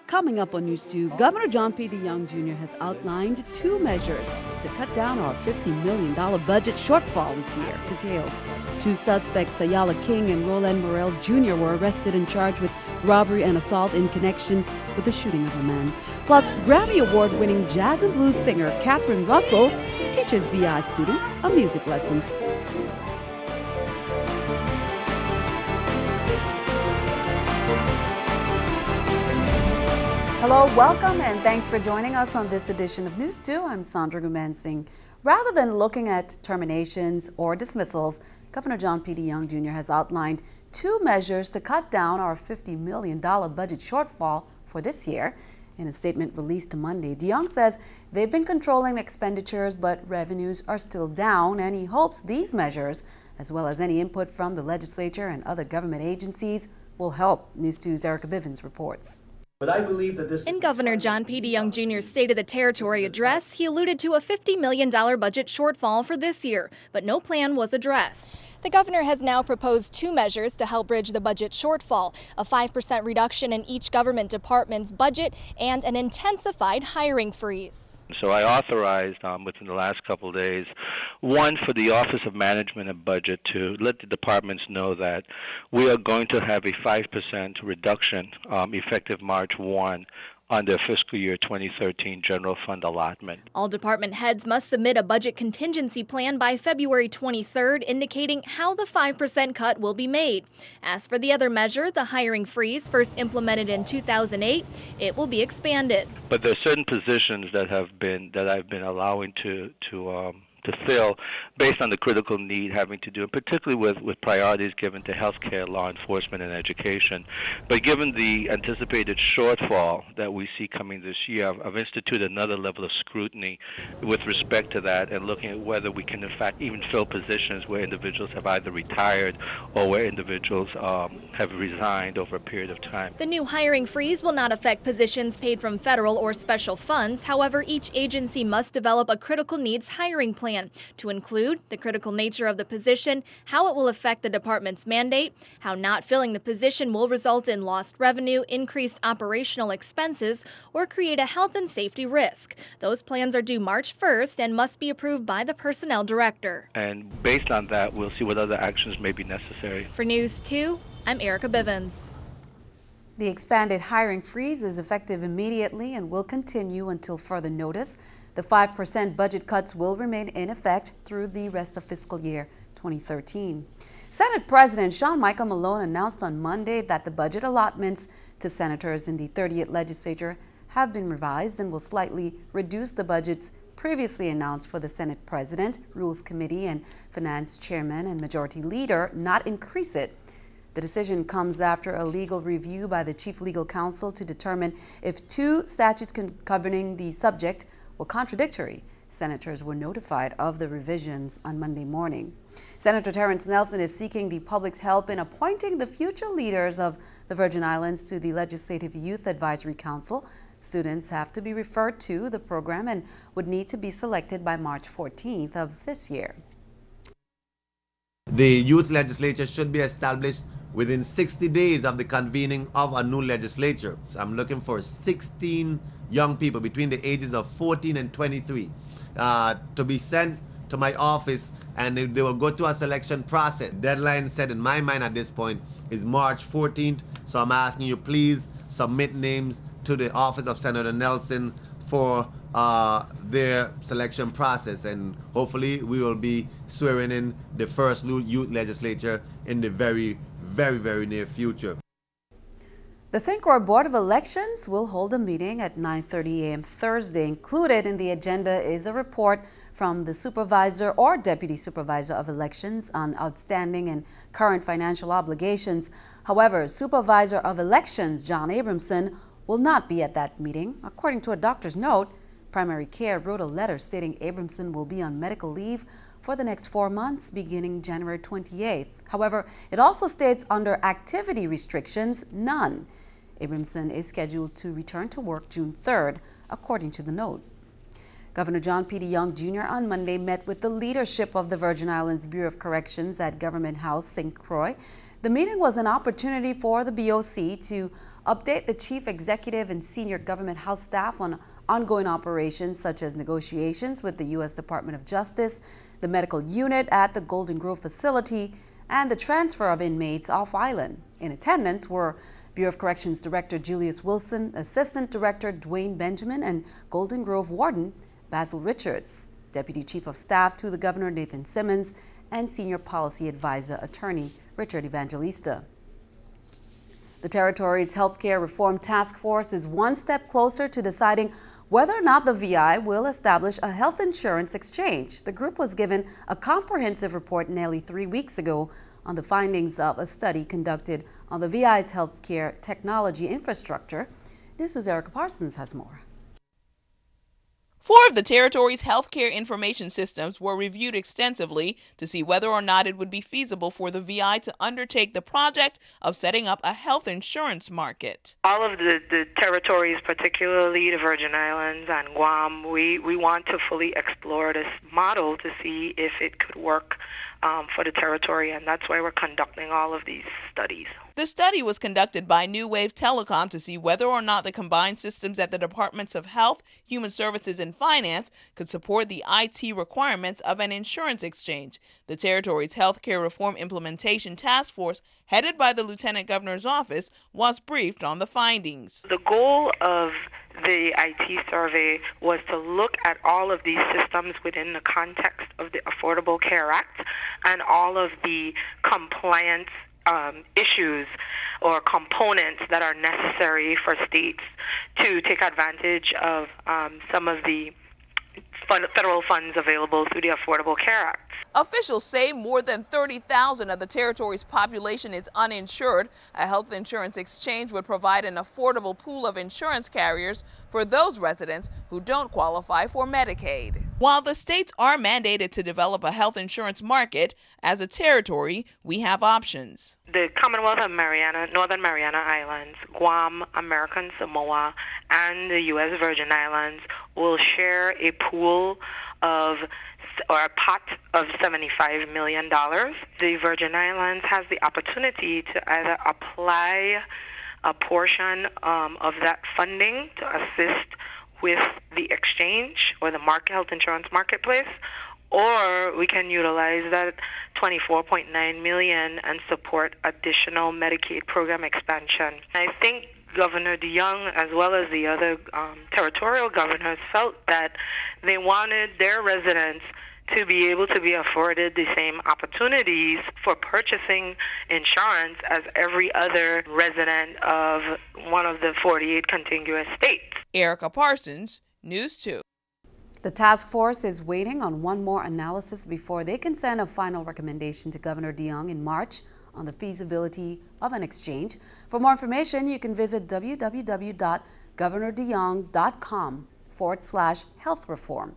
Coming up on News 2, Governor John P. DeJongh Jr. has outlined 2 measures to cut down our $50 million budget shortfall this year. Details. 2 suspects, Ayala King and Roland Murrell Jr., were arrested and charged with robbery and assault in connection with the shooting of a man. Plus, Grammy Award-winning jazz and blues singer Catherine Russell teaches BI students a music lesson. Hello, welcome, and thanks for joining us on this edition of News 2. I'm Sandra Gumansing. Rather than looking at terminations or dismissals, Governor John P. DeJongh Jr. has outlined 2 measures to cut down our $50 million budget shortfall for this year. In a statement released Monday, DeJongh says they've been controlling expenditures, but revenues are still down, and he hopes these measures, as well as any input from the legislature and other government agencies, will help. News 2's Erica Bivens reports. But I believe that this In Governor John P. DeJongh Jr.'s State of the Territory address, he alluded to a $50 million budget shortfall for this year, but no plan was addressed. The governor has now proposed 2 measures to help bridge the budget shortfall, a 5% reduction in each government department's budget and an intensified hiring freeze. So I authorized within the last couple of days, one for the Office of Management and Budget to let the departments know that we are going to have a 5% reduction effective March 1 on their fiscal year 2013 general fund allotment. All department heads must submit a budget contingency plan by February 23rd, indicating how the 5% cut will be made. As for the other measure, the hiring freeze, first implemented in 2008, it will be expanded. But there are certain positions that I've been allowing to fill based on the critical need having to do, particularly with priorities given to healthcare, law enforcement, and education. But given the anticipated shortfall that we see coming this year, I've instituted another level of scrutiny with respect to that and looking at whether we can in fact even fill positions where individuals have either retired or where individuals have resigned over a period of time. The new hiring freeze will not affect positions paid from federal or special funds. However, each agency must develop a critical needs hiring plan to include the critical nature of the position, how it will affect the department's mandate, how not filling the position will result in lost revenue, increased operational expenses, or create a health and safety risk. Those plans are due March 1st and must be approved by the personnel director. And based on that, we'll see what other actions may be necessary. For News 2, I'm Erica Bivens. The expanded hiring freeze is effective immediately and will continue until further notice. The 5% budget cuts will remain in effect through the rest of fiscal year 2013. Senate President Sean Michael Malone announced on Monday that the budget allotments to senators in the 30th legislature have been revised and will slightly reduce the budgets previously announced for the Senate President, Rules Committee, and Finance Chairman and Majority Leader, not increase it. The decision comes after a legal review by the Chief Legal Counsel to determine if 2 statutes governing the subject were contradictory. Senators were notified of the revisions on Monday morning. Senator Terrence Nelson is seeking the public's help in appointing the future leaders of the Virgin Islands to the Legislative Youth Advisory Council. Students have to be referred to the program and would need to be selected by March 14th of this year. The youth legislature should be established within 60 days of the convening of a new legislature. So I'm looking for 16 young people between the ages of 14 and 23 to be sent to my office, and they will go through a selection process. Deadline set in my mind at this point is March 14th, so I'm asking you please submit names to the office of Senator Nelson for their selection process, and hopefully we will be swearing in the first youth legislature in the very near future. The St. Croix Board of Elections will hold a meeting at 9:30 a.m. Thursday. Included in the agenda is a report from the supervisor or deputy supervisor of elections on outstanding and current financial obligations. However, Supervisor of Elections John Abramson will not be at that meeting. According to a doctor's note, Primary Care wrote a letter stating Abramson will be on medical leave for the next 4 months beginning January 28th. However, it also states under activity restrictions, none. Abramson is scheduled to return to work June 3rd, according to the note. Governor John P. DeJongh Jr. on Monday met with the leadership of the Virgin Islands Bureau of Corrections at Government House, St. Croix. The meeting was an opportunity for the BOC to update the chief executive and senior government house staff on ongoing operations such as negotiations with the U.S. Department of Justice, the medical unit at the Golden Grove facility, and the transfer of inmates off island. In attendance were Bureau of Corrections Director Julius Wilson, Assistant Director Dwayne Benjamin, and Golden Grove Warden Basil Richards, Deputy Chief of Staff to the Governor Nathan Simmons, and Senior Policy Advisor Attorney Richard Evangelista. The territory's Healthcare Reform Task Force is one step closer to deciding whether or not the VI will establish a health insurance exchange. The group was given a comprehensive report nearly 3 weeks ago on the findings of a study conducted on the VI's healthcare technology infrastructure. News2's Erica Parsons has more. 4 of the territory's healthcare information systems were reviewed extensively to see whether or not it would be feasible for the VI to undertake the project of setting up a health insurance market. All of the territories, particularly the Virgin Islands and Guam, we want to fully explore this model to see if it could work for the territory, and that's why we're conducting all of these studies. The study was conducted by New Wave Telecom to see whether or not the combined systems at the Departments of Health, Human Services, and Finance could support the IT requirements of an insurance exchange. The territory's Healthcare Reform Implementation Task Force, headed by the Lieutenant Governor's office, was briefed on the findings. The goal of the IT survey was to look at all of these systems within the context of the Affordable Care Act and all of the compliance issues or components that are necessary for states to take advantage of some of the federal funds available through the Affordable Care Act. Officials say more than 30,000 of the territory's population is uninsured. A health insurance exchange would provide an affordable pool of insurance carriers for those residents who don't qualify for Medicaid. While the states are mandated to develop a health insurance market, as a territory, we have options. The Commonwealth of Northern Mariana Islands, Guam, American Samoa, and the U.S. Virgin Islands will share a pool of, or a pot of $75 million. The Virgin Islands has the opportunity to either apply a portion of that funding to assist with the exchange or the health insurance marketplace, or we can utilize that $24.9 million and support additional Medicaid program expansion. I think Governor deJongh, as well as the other territorial governors, felt that they wanted their residents to be able to be afforded the same opportunities for purchasing insurance as every other resident of one of the 48 contiguous states. Erica Parsons, News 2. The task force is waiting on one more analysis before they can send a final recommendation to Governor deJongh in March on the feasibility of an exchange. For more information, you can visit www.governordejongh.com/health reform.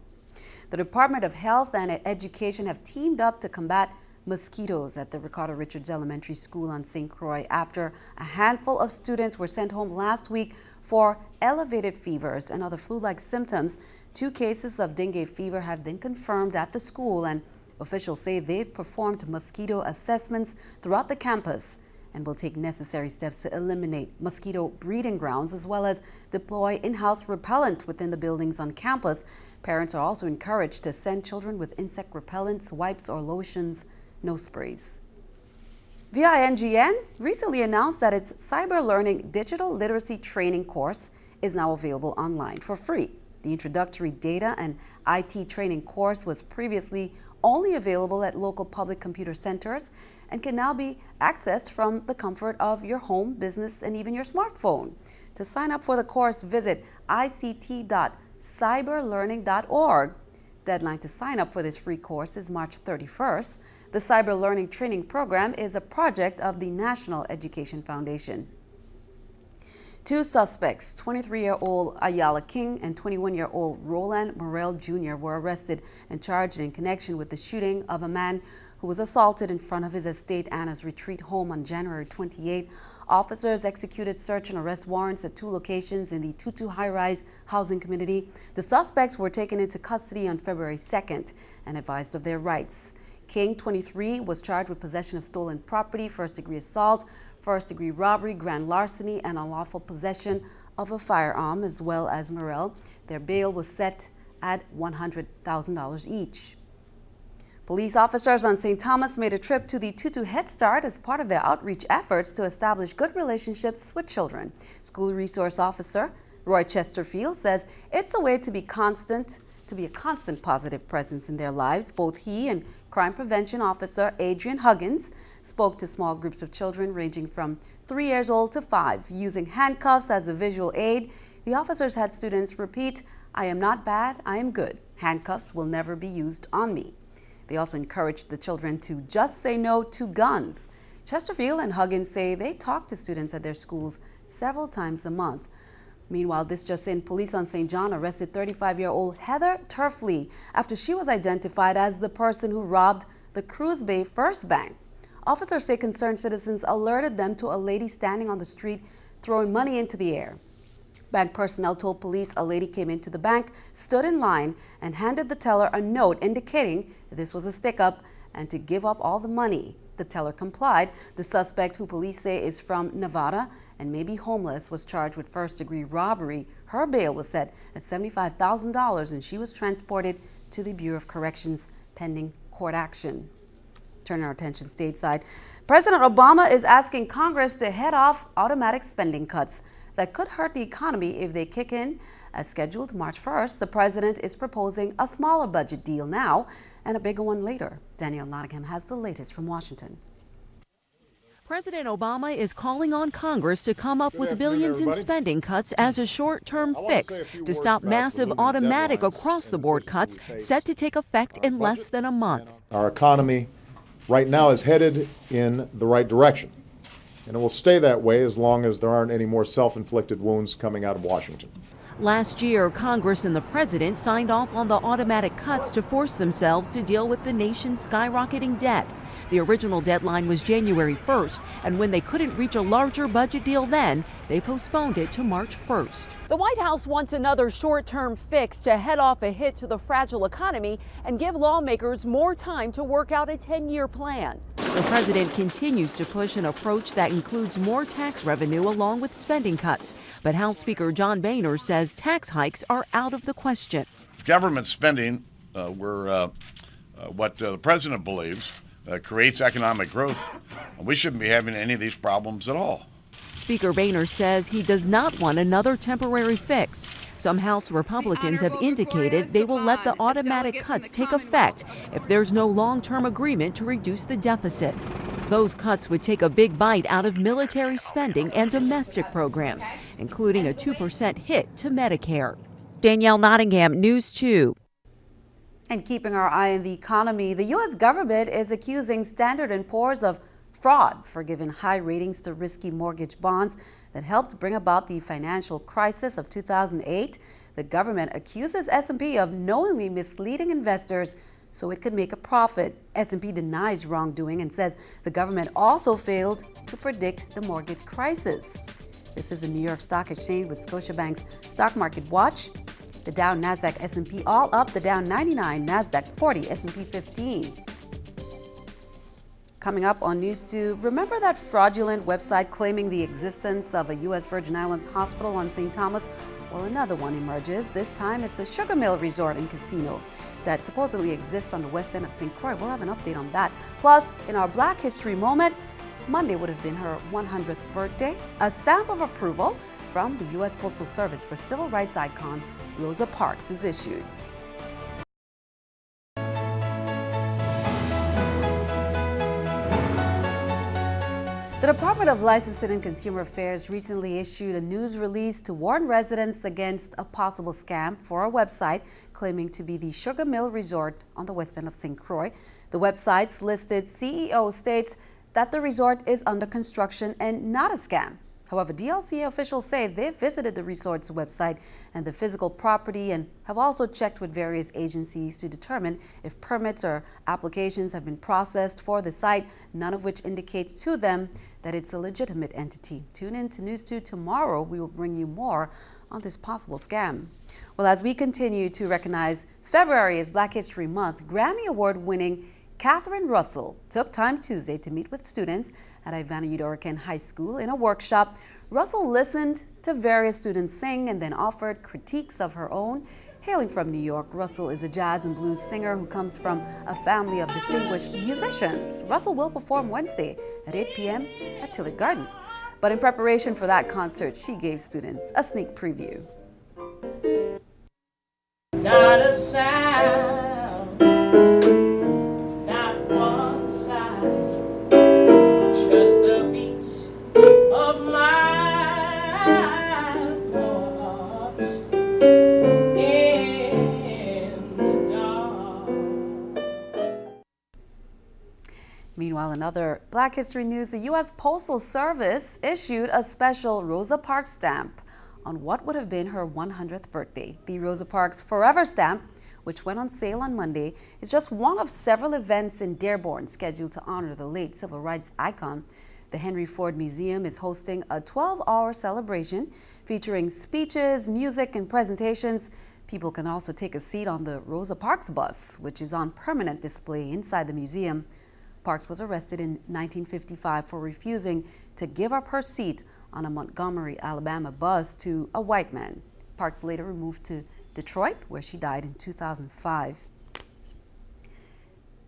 The Department of Health and Education have teamed up to combat mosquitoes at the Ricardo Richards Elementary School on St. Croix after a handful of students were sent home last week for elevated fevers and other flu-like symptoms. 2 cases of dengue fever have been confirmed at the school, and officials say they've performed mosquito assessments throughout the campus and will take necessary steps to eliminate mosquito breeding grounds as well as deploy in-house repellent within the buildings on campus. Parents are also encouraged to send children with insect repellents, wipes or lotions, no sprays. VINGN recently announced that its Cyber Learning Digital Literacy Training course is now available online for free. The introductory data and IT training course was previously only available at local public computer centers and can now be accessed from the comfort of your home, business, and even your smartphone. To sign up for the course, visit ict.cyberlearning.org. Deadline to sign up for this free course is March 31st. The Cyber Learning Training Program is a project of the National Education Foundation. 2 suspects, 23-year-old Ayala King and 21-year-old Roland Murrell Jr. were arrested and charged in connection with the shooting of a man who was assaulted in front of his estate Anna's Retreat home on January 28. Officers executed search and arrest warrants at 2 locations in the Tutu high-rise housing community. The suspects were taken into custody on February 2nd and advised of their rights. King, 23, was charged with possession of stolen property, first-degree assault, first-degree robbery, grand larceny, and unlawful possession of a firearm, as well as Murrell. Their bail was set at $100,000 each. Police officers on St. Thomas made a trip to the Tutu Head Start as part of their outreach efforts to establish good relationships with children. School resource officer Roy Chesterfield says it's a way to be a constant positive presence in their lives. Both he and crime prevention officer Adrian Huggins spoke to small groups of children ranging from 3 years old to 5. Using handcuffs as a visual aid, the officers had students repeat, "I am not bad, I am good. Handcuffs will never be used on me." They also encouraged the children to just say no to guns. Chesterfield and Huggins say they talk to students at their schools several times a month. Meanwhile, this just in, police on St. John arrested 35-year-old Heather Turfley after she was identified as the person who robbed the Cruz Bay First Bank. Officers say concerned citizens alerted them to a lady standing on the street throwing money into the air. Bank personnel told police a lady came into the bank, stood in line, and handed the teller a note indicating this was a stick-up and to give up all the money. The teller complied. The suspect, who police say is from Nevada and may be homeless, was charged with first-degree robbery. Her bail was set at $75,000 and she was transported to the Bureau of Corrections pending court action. Turning our attention stateside, President Obama is asking Congress to head off automatic spending cuts that could hurt the economy if they kick in. As scheduled March 1st, the president is proposing a smaller budget deal now and a bigger one later. Danielle Nottingham has the latest from Washington. President Obama is calling on Congress to come up with billions in spending cuts as a short-term fix to stop massive automatic across-the-board cuts set to take effect in less than a month. Our economy right now is headed in the right direction, and it will stay that way as long as there aren't any more self-inflicted wounds coming out of Washington. Last year, Congress and the president signed off on the automatic cuts to force themselves to deal with the nation's skyrocketing debt. The original deadline was January 1st, and when they couldn't reach a larger budget deal then, they postponed it to March 1st. The White House wants another short-term fix to head off a hit to the fragile economy and give lawmakers more time to work out a 10-year plan. The president continues to push an approach that includes more tax revenue along with spending cuts. But House Speaker John Boehner says tax hikes are out of the question. Government spending, what the president believes, creates economic growth. We shouldn't be having any of these problems at all. Speaker Boehner says he does not want another temporary fix. Some House Republicans have indicated they will let the automatic cuts take effect if there's no long-term agreement to reduce the deficit. Those cuts would take a big bite out of military spending and domestic programs, including a 2% hit to Medicare. Danielle Nottingham, News 2. And keeping our eye on the economy, the U.S. government is accusing Standard & Poor's of fraud for giving high ratings to risky mortgage bonds that helped bring about the financial crisis of 2008. The government accuses S&P of knowingly misleading investors so it could make a profit. S&P denies wrongdoing and says the government also failed to predict the mortgage crisis. This is the New York Stock Exchange with Scotiabank's Stock Market Watch. The Dow, Nasdaq, S&P all up. The Dow 99, Nasdaq 40, S&P 15. Coming up on News 2, remember that fraudulent website claiming the existence of a U.S. Virgin Islands hospital on St. Thomas? Well, another one emerges. This time it's a sugar mill resort and casino that supposedly exists on the west end of St. Croix. We'll have an update on that. Plus, in our Black History moment, Monday would have been her 100th birthday. A stamp of approval from the U.S. Postal Service for civil rights icon Rosa Parks is issued. The Department of Licensing and Consumer Affairs recently issued a news release to warn residents against a possible scam for a website claiming to be the Sugar Mill Resort on the west end of St. Croix. The website's listed CEO states that the resort is under construction and not a scam. However, DLCA officials say they've visited the resort's website and the physical property and have also checked with various agencies to determine if permits or applications have been processed for the site, none of which indicates to them that it's a legitimate entity. Tune in to News 2 tomorrow. We will bring you more on this possible scam. Well, as we continue to recognize February as Black History Month, Grammy Award winning Catherine Russell took time Tuesday to meet with students at Ivana Udoracan High School in a workshop. Russell listened to various students sing and then offered critiques of her own. Hailing from New York, Russell is a jazz and blues singer who comes from a family of distinguished musicians. Russell will perform Wednesday at 8 p.m. at Tillett Gardens. But in preparation for that concert, she gave students a sneak preview. Not a sound, not one sign, just the beats of my thoughts in the dark. Meanwhile, in other Black History news, the U.S. Postal Service issued a special Rosa Parks stamp on what would have been her 100th birthday. The Rosa Parks Forever stamp, which went on sale on Monday, is just one of several events in Dearborn scheduled to honor the late civil rights icon. The Henry Ford Museum is hosting a 12-hour celebration featuring speeches, music, and presentations. People can also take a seat on the Rosa Parks bus, which is on permanent display inside the museum. Parks was arrested in 1955 for refusing to give up her seat on a Montgomery, Alabama bus to a white man. Parks later moved to Detroit, where she died in 2005.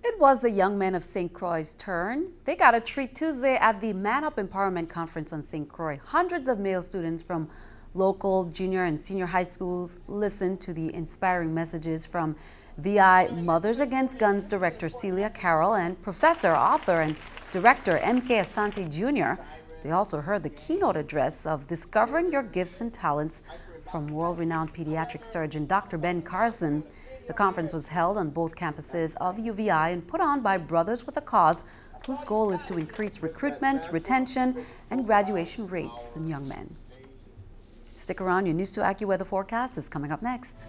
It was the young men of St. Croix's turn. They got a treat Tuesday at the Man Up Empowerment Conference on St. Croix. Hundreds of male students from local junior and senior high schools listened to the inspiring messages from VI Mothers Against Guns director Celia Carroll and professor, author, and director M.K. Asante Jr. They also heard the keynote address of Discovering Your Gifts and Talents from world-renowned pediatric surgeon Dr. Ben Carson. The conference was held on both campuses of UVI and put on by Brothers with a Cause, whose goal is to increase recruitment, retention, and graduation rates in young men. Stick around, your News 2 AccuWeather forecast is coming up next.